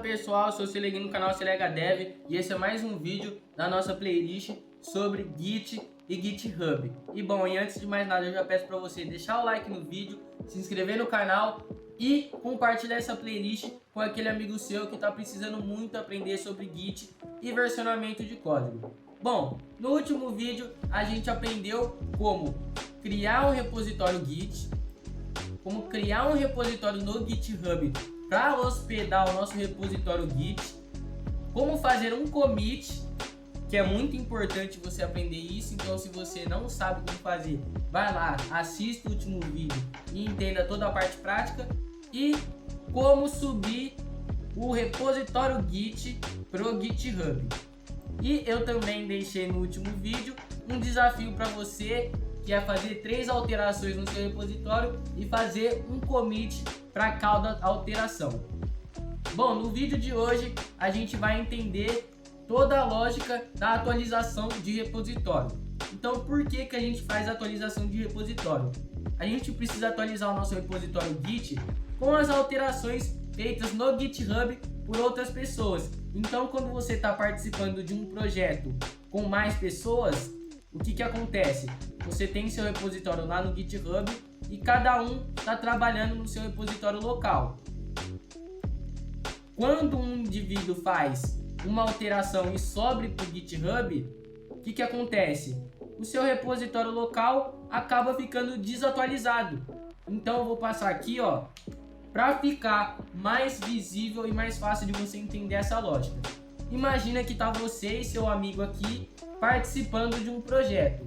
pessoal, eu sou o Seleguinho no canal Selega Dev e esse é mais um vídeo da nossa playlist sobre Git e GitHub. E bom, e antes de mais nada eu já peço para você deixar o like no vídeo, se inscrever no canal e compartilhar essa playlist com aquele amigo seu que está precisando muito aprender sobre Git e versionamento de código. Bom, no último vídeo a gente aprendeu como criar um repositório Git, como criar um repositório no GitHub para hospedar o nosso repositório Git, como fazer um commit, que é muito importante você aprender isso. Então, se você não sabe como fazer, vai lá, assista o último vídeo e entenda toda a parte prática, e como subir o repositório Git para o GitHub. E eu também deixei no último vídeo um desafio para você, que é fazer 3 alterações no seu repositório e fazer um commit para cada alteração. Bom, no vídeo de hoje a gente vai entender toda a lógica da atualização de repositório. Então, por que a gente faz a atualização de repositório? A gente precisa atualizar o nosso repositório Git com as alterações feitas no GitHub por outras pessoas. Então, quando você está participando de um projeto com mais pessoas, o que acontece? Você tem seu repositório lá no GitHub e cada um está trabalhando no seu repositório local. Quando um indivíduo faz uma alteração e sobe para o GitHub, o que acontece? O seu repositório local acaba ficando desatualizado. Então eu vou passar aqui, para ficar mais visível e mais fácil de você entender essa lógica. Imagina que está você e seu amigo aqui participando de um projeto.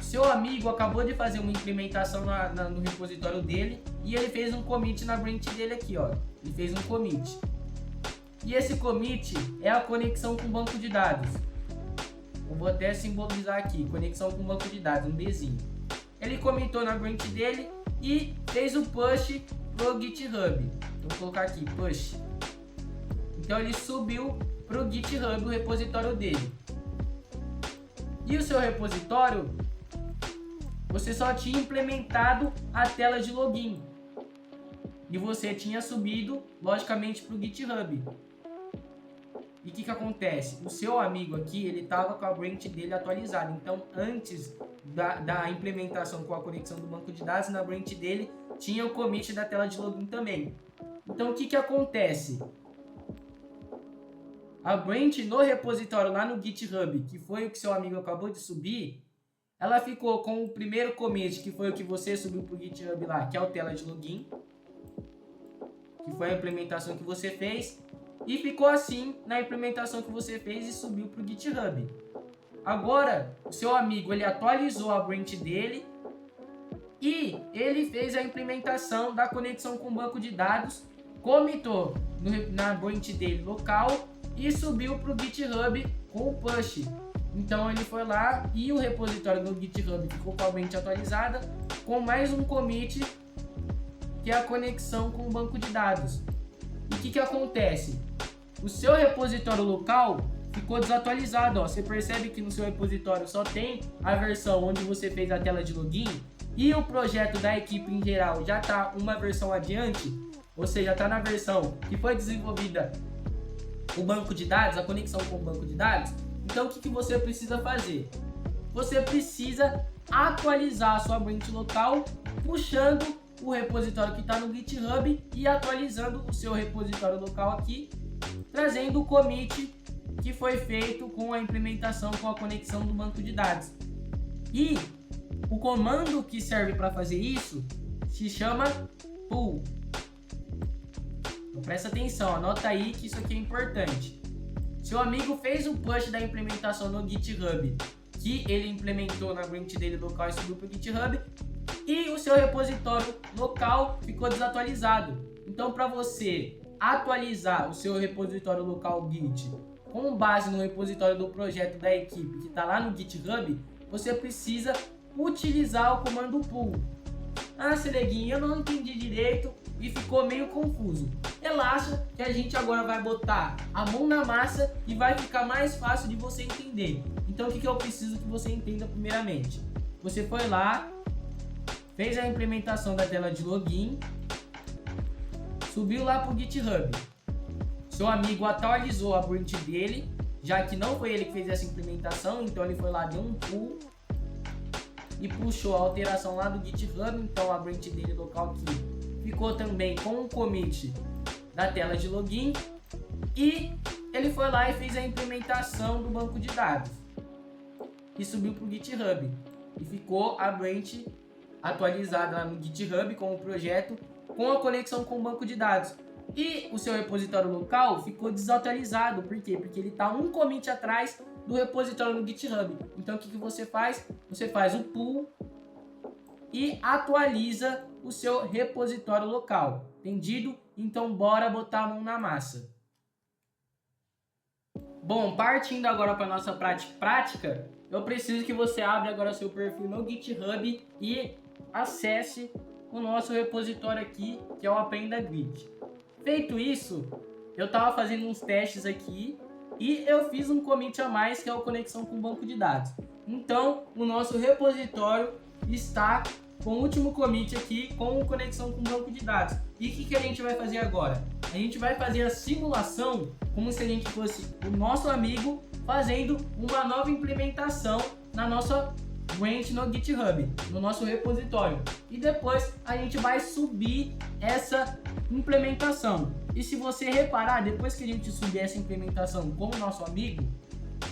Seu amigo acabou de fazer uma implementação no repositório dele e ele fez um commit na branch dele aqui, Ele fez um commit. E esse commit é a conexão com o banco de dados. Eu vou até simbolizar aqui, conexão com o banco de dados, um Bzinho. Ele commitou na branch dele e fez o push pro GitHub. Vou colocar aqui, push. Então ele subiu pro GitHub o repositório dele. E o seu repositório, você só tinha implementado a tela de login. E você tinha subido, logicamente, para o GitHub. E o que acontece? O seu amigo aqui, ele estava com a branch dele atualizada. Então, antes da implementação com a conexão do banco de dados, na branch dele, tinha o commit da tela de login também. Então, o que acontece? A branch no repositório lá no GitHub, que foi o que seu amigo acabou de subir, ela ficou com o primeiro commit, que foi o que você subiu para o GitHub lá, que é o tela de login, que foi a implementação que você fez, e ficou assim na implementação que você fez e subiu para o GitHub. Agora, o seu amigo, ele atualizou a branch dele e ele fez a implementação da conexão com o banco de dados, commitou na branch dele local e subiu para o GitHub com o push. Então ele foi lá e o repositório do GitHub ficou com a branch atualizada com mais um commit, que é a conexão com o banco de dados. E o que acontece? O seu repositório local ficou desatualizado. Você percebe que no seu repositório só tem a versão onde você fez a tela de login e o projeto da equipe em geral já está uma versão adiante, ou seja, está na versão que foi desenvolvida o banco de dados, a conexão com o banco de dados. Então o que você precisa fazer? Você precisa atualizar a sua branch local, puxando o repositório que está no GitHub e atualizando o seu repositório local aqui, trazendo o commit que foi feito com a implementação com a conexão do banco de dados. E o comando que serve para fazer isso se chama pull. Então presta atenção, anota aí que isso aqui é importante. Seu amigo fez o push da implementação no GitHub, que ele implementou na branch dele local e subiu para o GitHub, e o seu repositório local ficou desatualizado. Então, para você atualizar o seu repositório local Git com base no repositório do projeto da equipe que está lá no GitHub, você precisa utilizar o comando pull. Ah, Seleguinho, eu não entendi direito e ficou meio confuso. Relaxa que a gente agora vai botar a mão na massa e vai ficar mais fácil de você entender. Então o que eu preciso que você entenda primeiramente? Você foi lá, fez a implementação da tela de login, subiu lá para o GitHub. seu amigo atualizou a branch dele, já que não foi ele que fez essa implementação, então ele foi lá, deu um pull e puxou a alteração lá do GitHub, então a branch dele local aqui ficou também com um commit da tela de login e ele foi lá e fez a implementação do banco de dados e subiu para o GitHub e ficou a branch atualizada lá no GitHub com o projeto com a conexão com o banco de dados. E o seu repositório local ficou desatualizado. Por quê? Porque ele está um commit atrás do repositório no GitHub. Então o que você faz? Você faz o pull e atualiza o seu repositório local. Entendido? Então bora botar a mão na massa. Bom, partindo agora para a nossa prática, eu preciso que você abra agora seu perfil no GitHub e acesse o nosso repositório aqui, que é o Aprenda Git. Feito isso, eu estava fazendo uns testes aqui e eu fiz um commit a mais, que é a conexão com o banco de dados. Então, o nosso repositório está com o último commit aqui com conexão com o banco de dados. E o que a gente vai fazer agora? A gente vai fazer a simulação como se a gente fosse o nosso amigo fazendo uma nova implementação na nossa branch no GitHub, no nosso repositório. E depois a gente vai subir essa implementação. E se você reparar, depois que a gente subir essa implementação com o nosso amigo,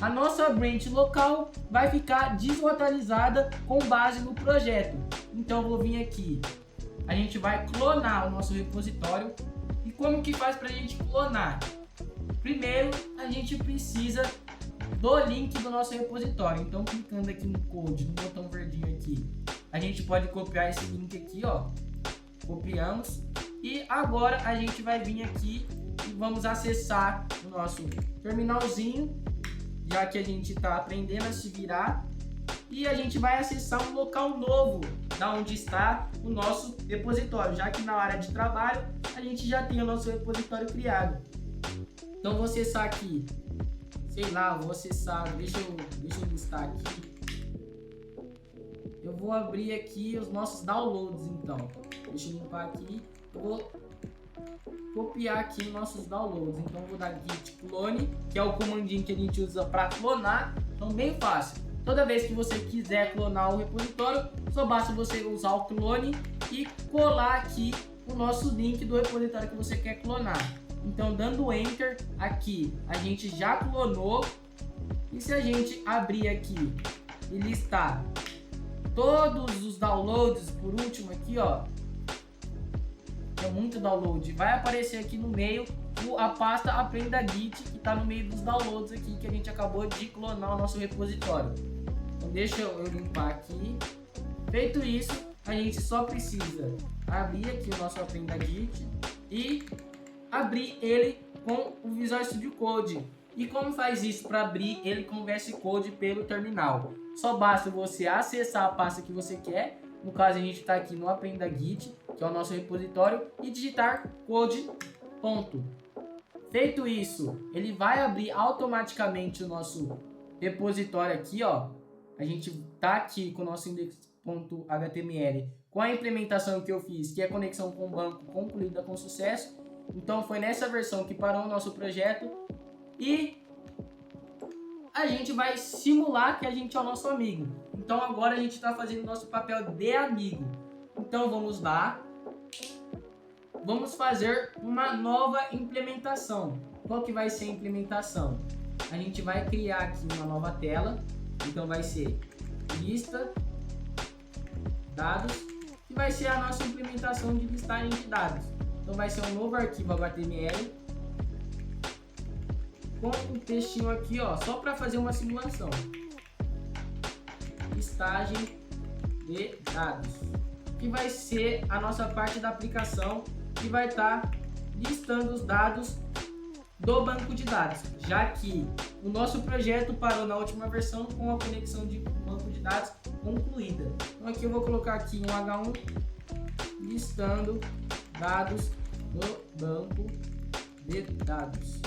a nossa branch local vai ficar desatualizada com base no projeto. Então eu vou vir aqui, a gente vai clonar o nosso repositório. E como que faz para a gente clonar? Primeiro, a gente precisa do link do nosso repositório. Então, clicando aqui no code, no botão verdinho aqui, a gente pode copiar esse link aqui, ó. Copiamos. E agora a gente vai vir aqui e vamos acessar o nosso terminalzinho, já que a gente está aprendendo a se virar. E a gente vai acessar um local novo, da onde está o nosso repositório, já que na área de trabalho a gente já tem o nosso repositório criado. Então, vou acessar aqui. Sei lá, vou acessar, deixa eu listar aqui. Eu vou abrir aqui os nossos downloads, então. Deixa eu limpar aqui. Eu vou copiar aqui os nossos downloads. Então, eu vou dar git clone, que é o comandinho que a gente usa para clonar. Então, bem fácil. Toda vez que você quiser clonar o repositório, só basta você usar o clone e colar aqui o nosso link do repositório que você quer clonar. Então, dando Enter, aqui a gente já clonou. E se a gente abrir aqui e listar todos os downloads, por último aqui, ó, é muito download, vai aparecer aqui no meio a pasta Aprenda Git, que está no meio dos downloads aqui, que a gente acabou de clonar o nosso repositório. Então, deixa eu limpar aqui. Feito isso, a gente só precisa abrir aqui o nosso Aprenda Git e abrir ele com o Visual Studio Code. E como faz isso para abrir ele com o VS Code pelo terminal? Só basta você acessar a pasta que você quer. No caso, a gente está aqui no Aprenda Git, que é o nosso repositório, e digitar code. Ponto. Feito isso, ele vai abrir automaticamente o nosso repositório aqui, ó. A gente tá aqui com o nosso index.html com a implementação que eu fiz, que é conexão com o banco concluída com sucesso. Então foi nessa versão que parou o nosso projeto e a gente vai simular que a gente é o nosso amigo. Então agora a gente está fazendo o nosso papel de amigo. Então vamos lá, vamos fazer uma nova implementação. Qual que vai ser a implementação? A gente vai criar aqui uma nova tela. Então vai ser lista dados, que vai ser a nossa implementação de listagem de dados. Então vai ser um novo arquivo HTML com um textinho aqui, ó, só para fazer uma simulação. Listagem de dados, que vai ser a nossa parte da aplicação, que vai estar listando os dados do banco de dados, já que o nosso projeto parou na última versão com a conexão de banco de dados concluída. Então aqui eu vou colocar aqui um H1 listando dados do banco de dados.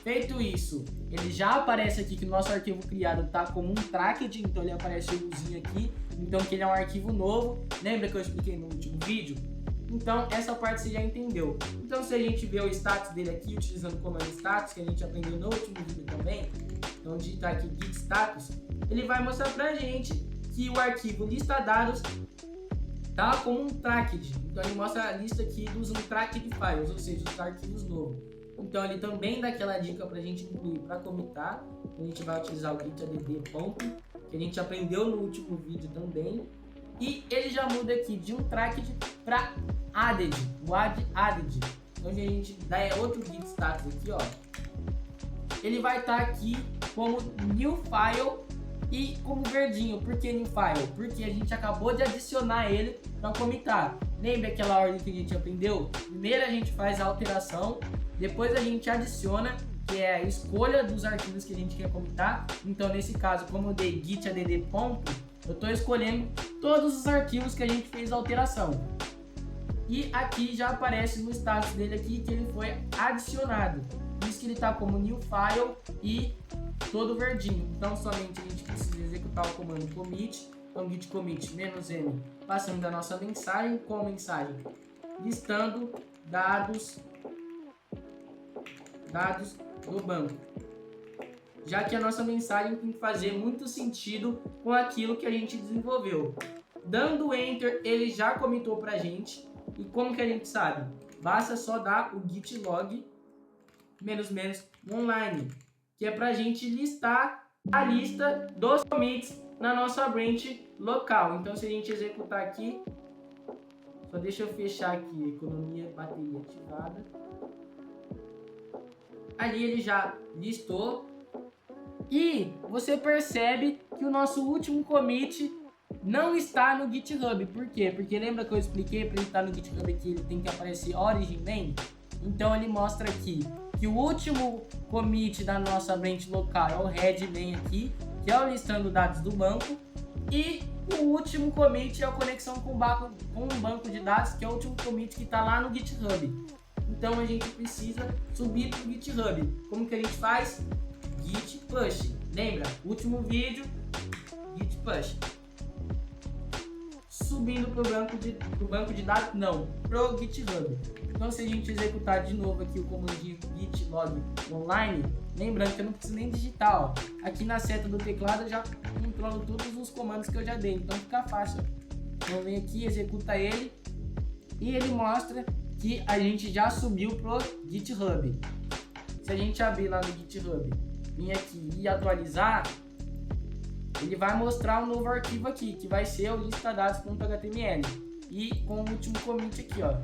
Feito isso, ele já aparece aqui que o nosso arquivo criado está como um tracked, então ele aparece o luzinho aqui, então que ele é um arquivo novo. Lembra que eu expliquei no último vídeo? Então essa parte você já entendeu. Então se a gente vê o status dele aqui, utilizando o comando status, que a gente aprendeu no último vídeo também, então digitar aqui git status, ele vai mostrar pra gente que o arquivo lista dados tá como um tracked. Então ele mostra a lista aqui dos untracked files, ou seja, os arquivos novos. Então ele também dá aquela dica pra gente incluir para commitar. A gente vai utilizar o git add ponto, que a gente aprendeu no último vídeo também. E ele já muda aqui de um tracked para added, o added. Onde a gente dá outro git status aqui, ó. Ele vai estar aqui como new file e como verdinho. Por que new file? Porque a gente acabou de adicionar ele para commitar. Lembra aquela ordem que a gente aprendeu? Primeiro a gente faz a alteração, depois a gente adiciona, que é a escolha dos arquivos que a gente quer commitar. Então nesse caso, como eu dei git add ponto, eu estou escolhendo todos os arquivos que a gente fez a alteração. E aqui já aparece no status dele aqui que ele foi adicionado. Por isso que ele está como new file e todo verdinho. Então somente a gente precisa executar o comando commit. Então git commit -m, passando da nossa mensagem com a mensagem listando dados do banco. Já que a nossa mensagem tem que fazer muito sentido com aquilo que a gente desenvolveu. Dando enter, ele já commitou pra gente. E como que a gente sabe? Basta só dar o git log -- online, que é pra gente listar a lista dos commits na nossa branch local. Então se a gente executar aqui, só deixa eu fechar aqui, economia bateria ativada. Ali ele já listou. E você percebe que o nosso último commit não está no GitHub. Por quê? Porque lembra que eu expliquei para ele estar no GitHub aqui, ele tem que aparecer origin main? Então ele mostra aqui que o último commit da nossa branch local é o head main aqui, que é o listando dados do banco. E o último commit é a conexão com um banco de dados, que é o último commit que está lá no GitHub. Então a gente precisa subir para o GitHub. Como que a gente faz? Git push. Lembra? Último vídeo, git push. Subindo para o banco de dados, não, para o GitHub. Então se a gente executar de novo aqui o comandinho git log online, lembrando que eu não preciso nem digitar, ó. Aqui na seta do teclado eu já controlo todos os comandos que eu já dei, então fica fácil. Então vem aqui, executa ele e ele mostra que a gente já subiu pro GitHub. Se a gente abrir lá no GitHub, vir aqui e atualizar, ele vai mostrar um novo arquivo aqui, que vai ser o listadados.html. E com o último commit aqui, ó,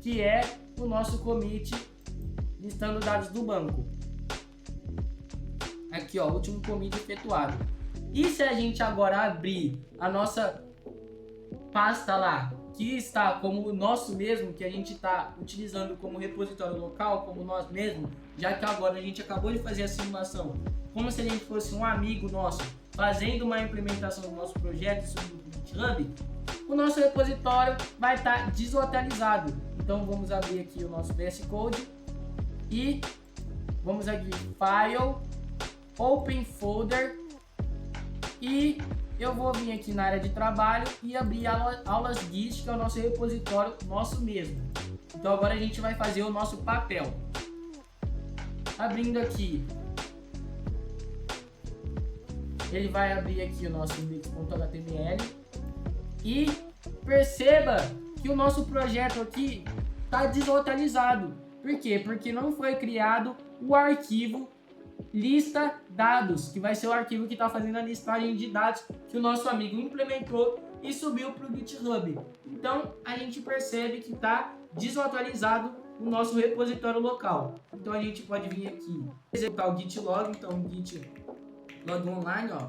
que é o nosso commit listando dados do banco. Aqui, ó, o último commit efetuado. E se a gente agora abrir a nossa pasta lá, que está como o nosso mesmo, que a gente está utilizando como repositório local, como nós mesmos, já que agora a gente acabou de fazer a simulação, como se a gente fosse um amigo nosso, fazendo uma implementação do nosso projeto e subindo para o GitHub, o nosso repositório vai estar desatualizado. Então vamos abrir aqui o nosso VS Code e vamos aqui File, Open Folder, e eu vou vir aqui na área de trabalho e abrir aulas Git, que é o nosso repositório nosso mesmo. Então agora a gente vai fazer o nosso papel. Abrindo aqui, ele vai abrir aqui o nosso index.html e perceba que o nosso projeto aqui está desatualizado. Por quê? Porque não foi criado o arquivo lista dados, que vai ser o arquivo que está fazendo a listagem de dados que o nosso amigo implementou e subiu para o GitHub. Então a gente percebe que está desatualizado o nosso repositório local. Então a gente pode vir aqui executar o git log, então git log online, ó.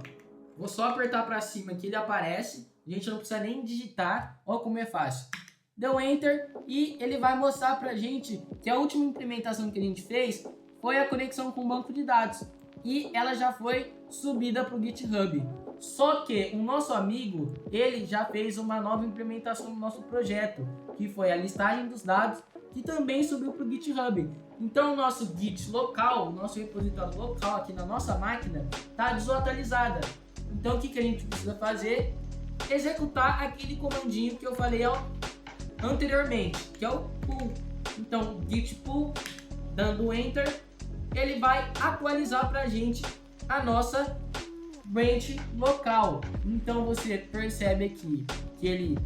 Vou só apertar para cima que ele aparece, a gente não precisa nem digitar, ó como é fácil. Deu enter e ele vai mostrar pra gente que a última implementação que a gente fez foi a conexão com o banco de dados e ela já foi subida para o GitHub. Só que o nosso amigo, ele já fez uma nova implementação do nosso projeto, que foi a listagem dos dados, que também subiu para o GitHub. Então o nosso Git local, o nosso repositório local aqui na nossa máquina, está desatualizada. Então o que a gente precisa fazer? executar aquele comandinho que eu falei anteriormente, que é o pull. Então, git pull, dando enter, ele vai atualizar para a gente a nossa branch local. Então você percebe aqui que ele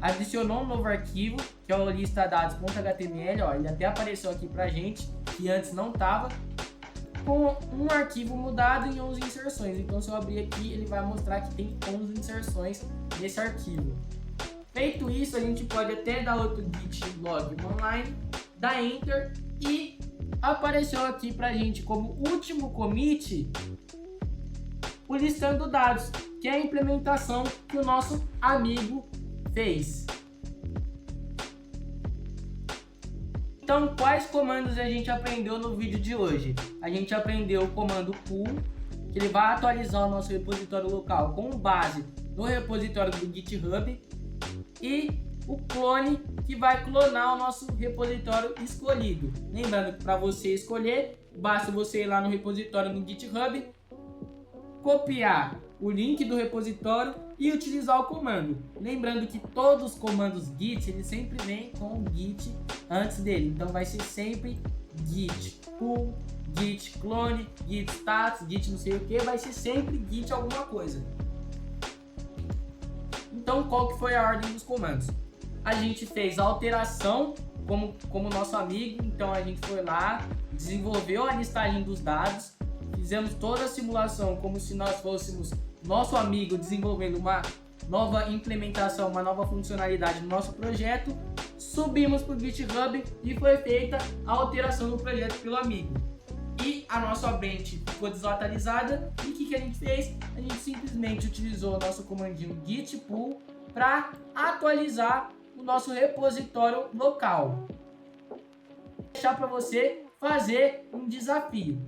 adicionou um novo arquivo, que é o listadados.html, ó, ele até apareceu aqui pra gente, que antes não tava, com um arquivo mudado em 11 inserções. Então se eu abrir aqui, ele vai mostrar que tem 11 inserções nesse arquivo. Feito isso, a gente pode até dar outro git log online, dar enter, e apareceu aqui pra gente como último commit o listando dados, que é a implementação que o nosso amigo fez. Então, quais comandos a gente aprendeu no vídeo de hoje? A gente aprendeu o comando pull, que ele vai atualizar o nosso repositório local com base no repositório do GitHub, e o clone, que vai clonar o nosso repositório escolhido. Lembrando que para você escolher, basta você ir lá no repositório no GitHub, copiar o link do repositório e utilizar o comando. Lembrando que todos os comandos git, ele sempre vem com o git antes dele. Então vai ser sempre git pull, git clone, git status, git não sei o que, vai ser sempre git alguma coisa. Então qual que foi a ordem dos comandos? A gente fez a alteração como nosso amigo, então a gente foi lá, desenvolveu a listagem dos dados, fizemos toda a simulação como se nós fôssemos nosso amigo desenvolvendo uma nova implementação, uma nova funcionalidade no nosso projeto, subimos para o GitHub e foi feita a alteração do projeto pelo amigo. E a nossa branch ficou desatualizada, e o que a gente fez? A gente simplesmente utilizou o nosso comandinho git pull para atualizar o nosso repositório local. Vou deixar para você fazer um desafio.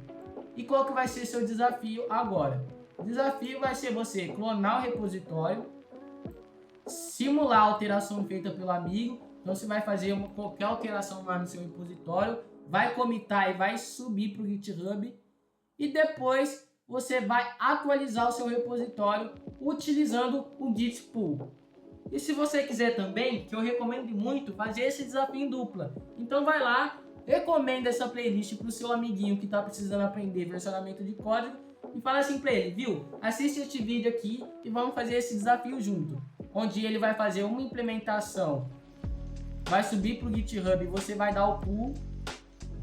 E qual que vai ser seu desafio agora? O desafio vai ser você clonar o repositório, simular a alteração feita pelo amigo. Então você vai fazer qualquer alteração lá no seu repositório, vai commitar e vai subir para o GitHub, e depois você vai atualizar o seu repositório utilizando o git pull. E se você quiser também, que eu recomendo muito, fazer esse desafio em dupla, então vai lá, recomenda essa playlist para o seu amiguinho que está precisando aprender versionamento de código e fala assim para ele, viu? Assiste este vídeo aqui e vamos fazer esse desafio junto, onde ele vai fazer uma implementação, vai subir para o GitHub e você vai dar o pull,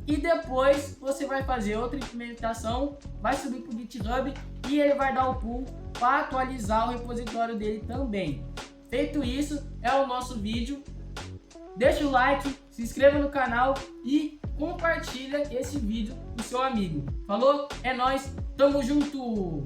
e depois você vai fazer outra implementação, vai subir para o GitHub e ele vai dar o pull para atualizar o repositório dele também. Feito isso, é o nosso vídeo. Deixa o like, se inscreva no canal e compartilha esse vídeo com seu amigo. Falou? É nóis, tamo junto!